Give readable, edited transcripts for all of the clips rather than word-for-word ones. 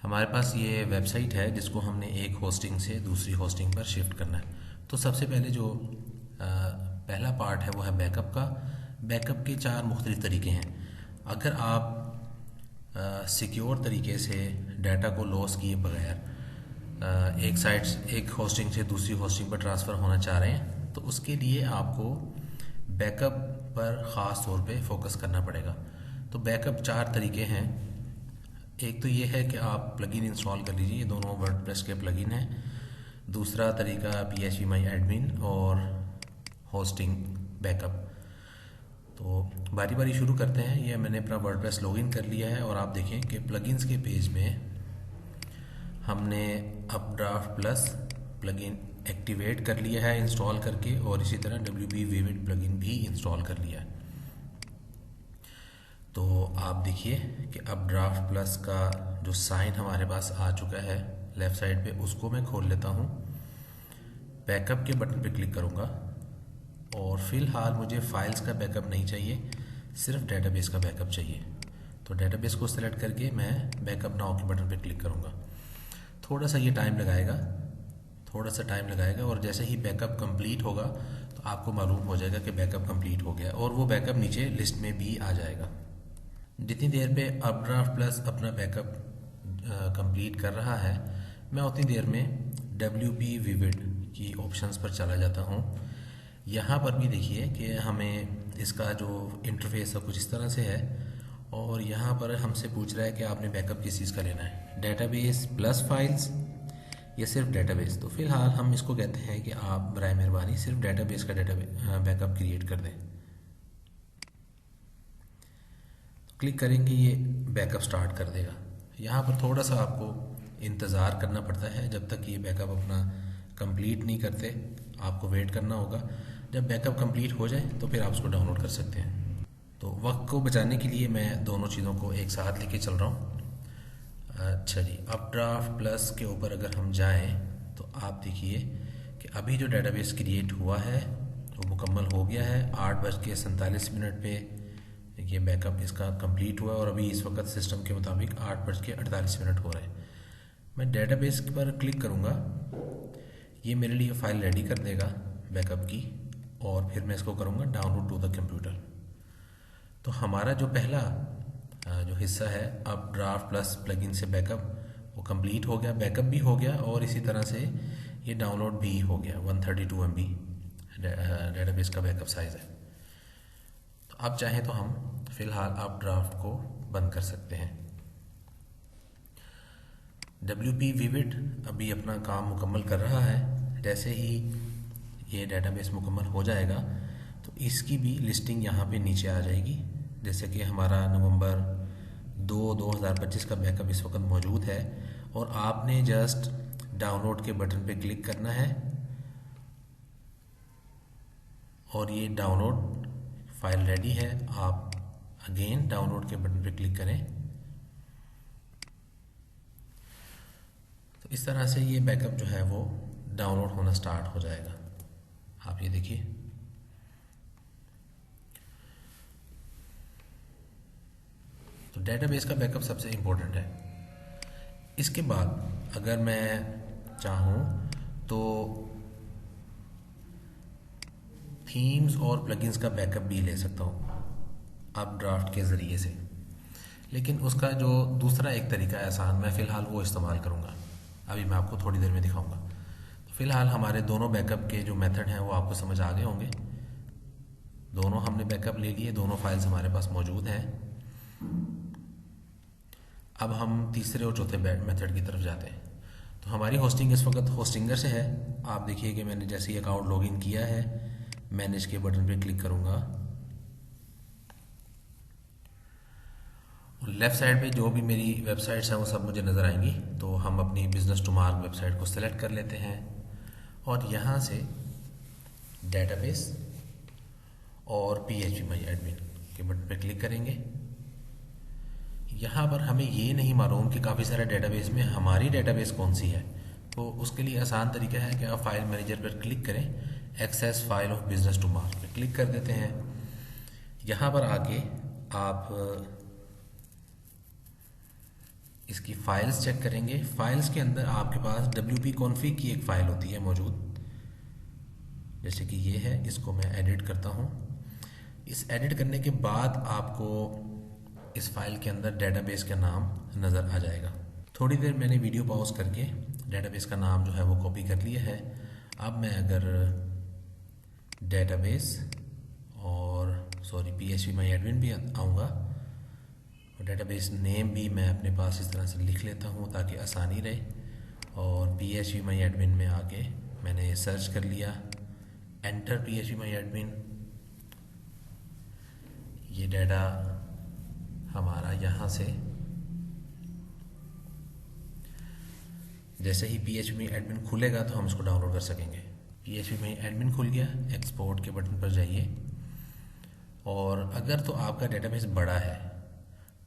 हमारे पास ये वेबसाइट है जिसको हमने एक होस्टिंग से दूसरी होस्टिंग पर शिफ्ट करना है। तो सबसे पहले जो पहला पार्ट है वो है बैकअप का। बैकअप के चार मुख्तलिफ तरीके हैं। अगर आप सिक्योर तरीके से डाटा को लॉस किए बगैर एक साइट एक होस्टिंग से दूसरी होस्टिंग पर ट्रांसफ़र होना चाह रहे हैं तो उसके लिए आपको बैकअप पर ख़ास तौर पे फोकस करना पड़ेगा। तो बैकअप चार तरीके हैं। एक तो ये है कि आप प्लगइन इंस्टॉल कर लीजिए, ये दोनों वर्डप्रेस के प्लगइन हैं। दूसरा तरीका PHP माई एडमिन और होस्टिंग बैकअप। तो बारी बारी शुरू करते हैं। ये मैंने अपना वर्डप्रेस लॉगिन कर लिया है और आप देखें कि प्लगइन्स के पेज में हमने अपड्राफ्ट प्लस प्लगइन एक्टिवेट कर लिया है इंस्टॉल करके, और इसी तरह WP विविड प्लगइन भी इंस्टॉल कर लिया है। तो आप देखिए कि अपड्राफ्ट प्लस का जो साइन हमारे पास आ चुका है लेफ़्ट साइड पे, उसको मैं खोल लेता हूँ। बैकअप के बटन पे क्लिक करूँगा और फ़िलहाल मुझे फाइल्स का बैकअप नहीं चाहिए, सिर्फ डेटाबेस का बैकअप चाहिए। तो डेटाबेस को सेलेक्ट करके मैं बैकअप नाउ के बटन पे क्लिक करूँगा। थोड़ा सा ये टाइम लगाएगा और जैसे ही बैकअप कंप्लीट होगा तो आपको मालूम हो जाएगा कि बैकअप कंप्लीट हो गया और वो बैकअप नीचे लिस्ट में भी आ जाएगा। जितनी देर पे अपड्राफ्ट प्लस अपना बैकअप कंप्लीट कर रहा है, मैं उतनी देर में WP विविड की ऑप्शंस पर चला जाता हूँ। यहाँ पर भी देखिए कि हमें इसका जो इंटरफेस है कुछ इस तरह से है और यहाँ पर हमसे पूछ रहा है कि आपने बैकअप किस चीज़ का लेना है, डेटाबेस प्लस फाइल्स या सिर्फ डेटाबेस। तो फिलहाल हम इसको कहते हैं कि आप बराए मेहरबानी सिर्फ डेटाबेस का बैकअप क्रिएट कर दें। क्लिक करेंगे, ये बैकअप स्टार्ट कर देगा। यहाँ पर थोड़ा सा आपको इंतज़ार करना पड़ता है जब तक ये बैकअप अपना कंप्लीट नहीं करते, आपको वेट करना होगा। जब बैकअप कंप्लीट हो जाए तो फिर आप उसको डाउनलोड कर सकते हैं। तो वक्त को बचाने के लिए मैं दोनों चीज़ों को एक साथ लेके चल रहा हूँ। अच्छा जी, अपड्राफ्ट प्लस के ऊपर अगर हम जाएं तो आप देखिए कि अभी जो डेटाबेस क्रिएट हुआ है वो मुकम्मल हो गया है। 8:47 पे ये बैकअप इसका कंप्लीट हुआ और अभी इस वक्त सिस्टम के मुताबिक 8:48 हो रहे हैं। मैं डेटाबेस पर क्लिक करूँगा, ये मेरे लिए फ़ाइल रेडी कर देगा बैकअप की, और फिर मैं इसको करूँगा डाउनलोड टू द कंप्यूटर। तो हमारा जो पहला जो हिस्सा है अपड्राफ्ट प्लस प्लगइन से बैकअप, वो कंप्लीट हो गया, बैकअप भी हो गया और इसी तरह से ये डाउनलोड भी हो गया। 132 MB डेटाबेस का बैकअप साइज़ है। तो अब चाहें तो हम फिलहाल अपड्राफ्ट को बंद कर सकते हैं। WP विविड अभी अपना काम मुकम्मल कर रहा है। जैसे ही ये डेटाबेस मुकम्मल हो जाएगा तो इसकी भी लिस्टिंग यहाँ पे नीचे आ जाएगी। जैसे कि हमारा नवंबर 2025 का बैकअप इस वक्त मौजूद है और आपने जस्ट डाउनलोड के बटन पे क्लिक करना है और ये डाउनलोड फाइल रेडी है। आप अगेन डाउनलोड के बटन पे क्लिक करें तो इस तरह से ये बैकअप जो है वो डाउनलोड होना स्टार्ट हो जाएगा। आप ये देखिए, तो डेटाबेस का बैकअप सबसे इम्पोर्टेंट है। इसके बाद अगर मैं चाहूँ तो थीम्स और प्लगइन्स का बैकअप भी ले सकता हूँ अपड्राफ्ट के ज़रिए से, लेकिन उसका जो दूसरा एक तरीका है आसान, मैं फ़िलहाल वो इस्तेमाल करूँगा। अभी मैं आपको थोड़ी देर में दिखाऊँगा। तो फ़िलहाल हमारे दोनों बैकअप के जो मेथड हैं वो आपको समझ आ गए होंगे। दोनों हमने बैकअप ले लिए, दोनों फाइल्स हमारे पास मौजूद हैं। अब हम तीसरे और चौथे मेथड की तरफ जाते हैं। तो हमारी होस्टिंग इस वक्त होस्टिंगर से है। आप देखिए कि मैंने जैसे ही अकाउंट लॉगिन किया है, मैनेज के बटन पे क्लिक करूँगा और लेफ़्ट साइड पे जो भी मेरी वेबसाइट्स हैं वो सब मुझे नज़र आएंगी। तो हम अपनी बिजनेस टू मार्क वेबसाइट को सिलेक्ट कर लेते हैं और यहाँ से डेटाबेस और PHP माई एडमिन के बटन पे क्लिक करेंगे। यहाँ पर हमें ये नहीं मालूम कि काफ़ी सारे डेटाबेस में हमारी डेटाबेस कौन सी है। तो उसके लिए आसान तरीका है कि आप फाइल मैनेजर पर क्लिक करें, access file of business to mark पे क्लिक कर देते हैं। यहाँ पर आके आप इसकी फाइल्स चेक करेंगे। फाइल्स के अंदर आपके पास wp-config की एक फ़ाइल होती है मौजूद, जैसे कि ये है। इसको मैं एडिट करता हूँ। इस एडिट करने के बाद आपको इस फाइल के अंदर डेटाबेस का नाम नज़र आ जाएगा। थोड़ी देर मैंने वीडियो पॉज करके डेटाबेस का नाम जो है वो कॉपी कर लिया है। अब मैं अगर डेटाबेस और phpMyAdmin भी आऊँगा, और डेटाबेस नेम भी मैं अपने पास इस तरह से लिख लेता हूँ ताकि आसानी रहे। और phpMyAdmin में आके मैंने सर्च कर लिया, एंटर phpMyAdmin। ये डाटा हमारा यहाँ से जैसे ही phpMyAdmin खुलेगा तो हम इसको डाउनलोड कर सकेंगे। phpMyAdmin खुल गया, एक्सपोर्ट के बटन पर जाइए। और अगर तो आपका डेटाबेस बड़ा है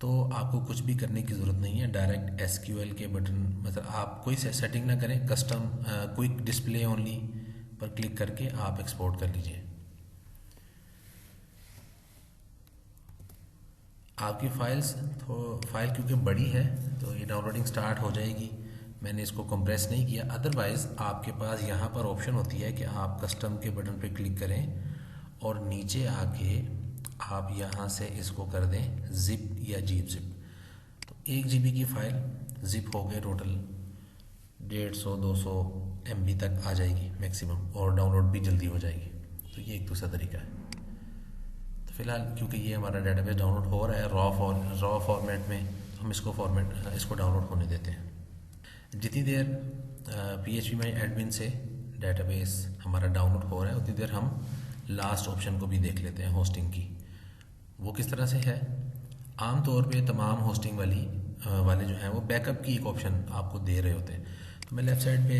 तो आपको कुछ भी करने की ज़रूरत नहीं है, डायरेक्ट SQL के बटन, मतलब आप कोई सेटिंग ना करें, कस्टम क्विक डिस्प्ले ओनली पर क्लिक करके आप एक्सपोर्ट कर लीजिए। आपकी फाइल क्योंकि बड़ी है तो ये डाउनलोडिंग स्टार्ट हो जाएगी। मैंने इसको कंप्रेस नहीं किया। अदरवाइज़ आपके पास यहाँ पर ऑप्शन होती है कि आप कस्टम के बटन पर क्लिक करें और नीचे आके आप यहाँ से इसको कर दें जिप या जीप जिप। तो 1 GB की फ़ाइल जिप हो गए, टोटल 150-200 MB तक आ जाएगी मैक्सिमम, और डाउनलोड भी जल्दी हो जाएगी। तो ये एक दूसरा तरीका है। तो फिलहाल क्योंकि ये हमारा डेटाबेस डाउनलोड हो रहा है रॉ फॉर्मेट में, तो हम इसको डाउनलोड होने देते हैं। जितनी देर phpMyAdmin से डेटाबेस हमारा डाउनलोड हो रहा है उतनी देर हम लास्ट ऑप्शन को भी देख लेते हैं, होस्टिंग की। वो किस तरह से है? आम तौर पे तमाम होस्टिंग वाले जो हैं वो बैकअप की एक ऑप्शन आपको दे रहे होते हैं। तो मैं लेफ़्ट साइड पे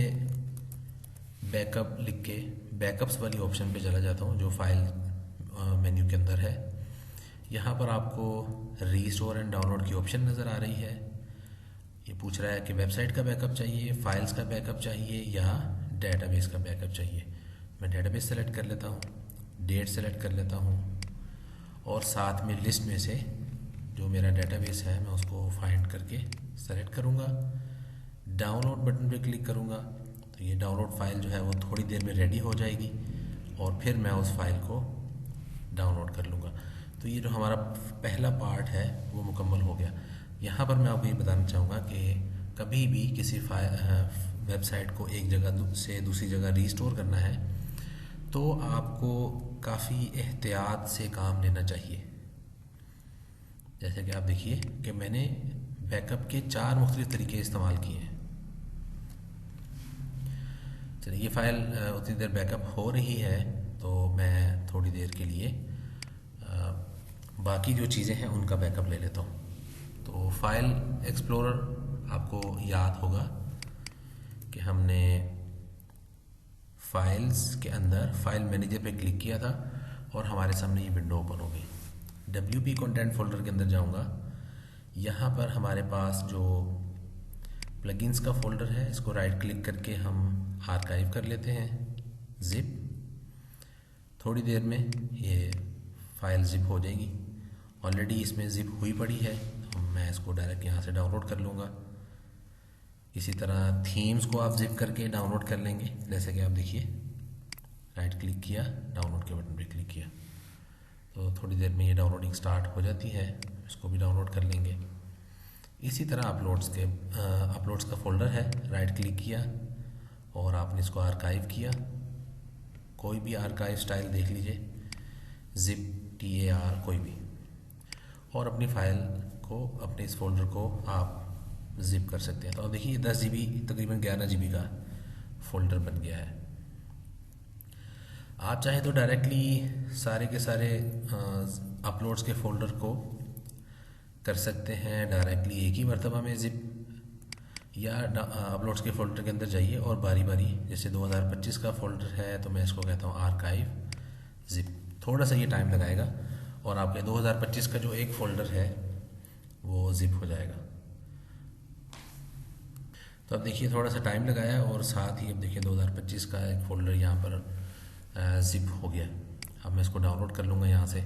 बैकअप लिख के बैकअप्स वाली ऑप्शन पे चला जाता हूँ जो फाइल मेन्यू के अंदर है। यहाँ पर आपको रीस्टोर एंड डाउनलोड की ऑप्शन नज़र आ रही है। ये पूछ रहा है कि वेबसाइट का बैकअप चाहिए, फाइल्स का बैकअप चाहिए या डेटाबेस का बैकअप चाहिए। मैं डेटाबेस सेलेक्ट कर लेता हूँ, डेट सेलेक्ट कर लेता हूँ, और साथ में लिस्ट में से जो मेरा डेटाबेस है मैं उसको फाइंड करके सेलेक्ट करूँगा। डाउनलोड बटन पे क्लिक करूँगा तो ये डाउनलोड फाइल जो है वो थोड़ी देर में रेडी हो जाएगी और फिर मैं उस फाइल को डाउनलोड कर लूँगा। तो ये जो हमारा पहला पार्ट है वो मुकम्मल हो गया। यहाँ पर मैं आपको ये बताना चाहूँगा कि कभी भी किसी वेबसाइट को एक जगह से दूसरी जगह रीस्टोर करना है तो आपको काफ़ी एहतियात से काम लेना चाहिए। जैसे कि आप देखिए कि मैंने बैकअप के 4 मुख्तलिफ तरीके इस्तेमाल किए हैं। चलिए, ये फ़ाइल उतनी देर बैकअप हो रही है तो मैं थोड़ी देर के लिए बाकी जो चीज़ें हैं उनका बैकअप ले लेता हूँ। तो फाइल एक्सप्लोरर आपको याद होगा कि हमने फाइल्स के अंदर फाइल मैनेजर पे क्लिक किया था और हमारे सामने ये विंडो ओपन हो गई। WP कंटेंट फोल्डर के अंदर जाऊंगा। यहाँ पर हमारे पास जो प्लगइन्स का फोल्डर है इसको राइट क्लिक करके हम आर्काइव कर लेते हैं, जिप। थोड़ी देर में ये फाइल जिप हो जाएगी। ऑलरेडी इसमें जिप हुई पड़ी है तो मैं इसको डायरेक्ट यहाँ से डाउनलोड कर लूँगा। इसी तरह थीम्स को आप जिप करके डाउनलोड कर लेंगे। जैसे कि आप देखिए, राइट क्लिक किया, डाउनलोड के बटन पे क्लिक किया तो थोड़ी देर में ये डाउनलोडिंग स्टार्ट हो जाती है। इसको भी डाउनलोड कर लेंगे। इसी तरह अपलोड्स का फोल्डर है, राइट क्लिक किया और आपने इसको आर्काइव किया। कोई भी आर्काइव स्टाइल देख लीजिए, जिप, TAR कोई भी, और अपनी फाइल को, अपने इस फोल्डर को आप जिप कर सकते हैं। तो अब देखिए 10 GB तकरीबन 11 GB का फोल्डर बन गया है। आप चाहें तो डायरेक्टली सारे के सारे अपलोड्स के फोल्डर को कर सकते हैं डायरेक्टली एक ही मरतबा में जिप, या अपलोड्स के फोल्डर के अंदर जाइए और बारी बारी, जैसे 2025 का फोल्डर है तो मैं इसको कहता हूँ आर्काइव जिप। थोड़ा सा ये टाइम लगाएगा और आपके 2025 का जो एक फोल्डर है वो जिप हो जाएगा। तो अब देखिए थोड़ा सा टाइम लगाया और साथ ही अब देखिए 2025 का एक फ़ोल्डर यहाँ पर जिप हो गया। अब मैं इसको डाउनलोड कर लूँगा यहाँ से।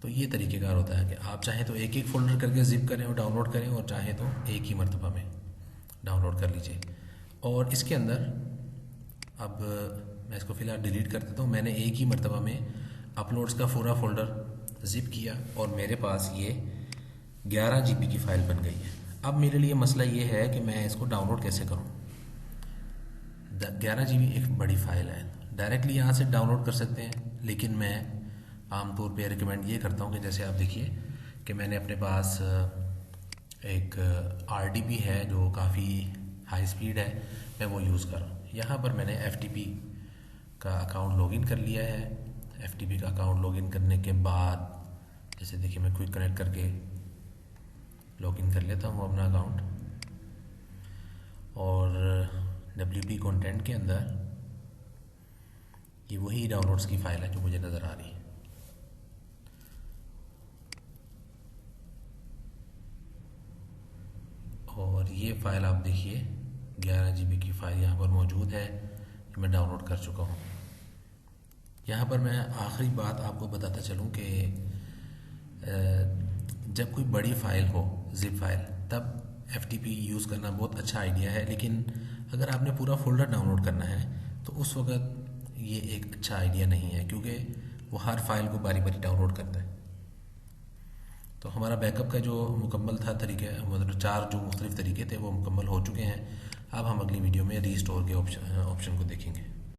तो ये तरीक़ेकार होता है कि आप चाहें तो एक एक फ़ोल्डर करके ज़िप करें और डाउनलोड करें, और चाहें तो एक ही मरतबा में डाउनलोड कर लीजिए। और इसके अंदर अब मैं इसको फ़िलहाल डिलीट कर देता हूँ। मैंने एक ही मरतबा में अपलोड्स का पूरा फ़ोल्डर ज़िप किया और मेरे पास ये 11 GB की फ़ाइल बन गई है। अब मेरे लिए मसला ये है कि मैं इसको डाउनलोड कैसे करूँ। 11 GB एक बड़ी फ़ाइल है, डायरेक्टली यहाँ से डाउनलोड कर सकते हैं, लेकिन मैं आमतौर पे रिकमेंड ये करता हूँ कि जैसे आप देखिए कि मैंने अपने पास एक RDP है जो काफ़ी हाई स्पीड है, मैं वो यूज़ कर रहा हूँ। यहाँ पर मैंने FTP का अकाउंट लॉगिन कर लिया है। FTP का अकाउंट लॉगिन करने के बाद जैसे देखिए मैं क्विक कनेक्ट करके लॉगिन कर लेता हूँ अपना अकाउंट, और WP कंटेंट के अंदर ये वही डाउनलोड्स की फ़ाइल है जो मुझे नज़र आ रही है। और ये फ़ाइल आप देखिए 11 GB की फ़ाइल यहाँ पर मौजूद है, मैं डाउनलोड कर चुका हूँ। यहाँ पर मैं आखिरी बात आपको बताता चलूँ कि जब कोई बड़ी फ़ाइल हो, ज़िप फ़ाइल, तब FTP यूज़ करना बहुत अच्छा आइडिया है, लेकिन अगर आपने पूरा फ़ोल्डर डाउनलोड करना है तो उस वक़्त ये एक अच्छा आइडिया नहीं है, क्योंकि वो हर फाइल को बारी बारी डाउनलोड करता है। तो हमारा बैकअप का जो मुकम्मल था तरीके, मतलब 4 जो मुख्तलिफ तरीके थे वो मुकम्मल हो चुके हैं। अब हम अगली वीडियो में रीस्टोर के ऑप्शन को देखेंगे।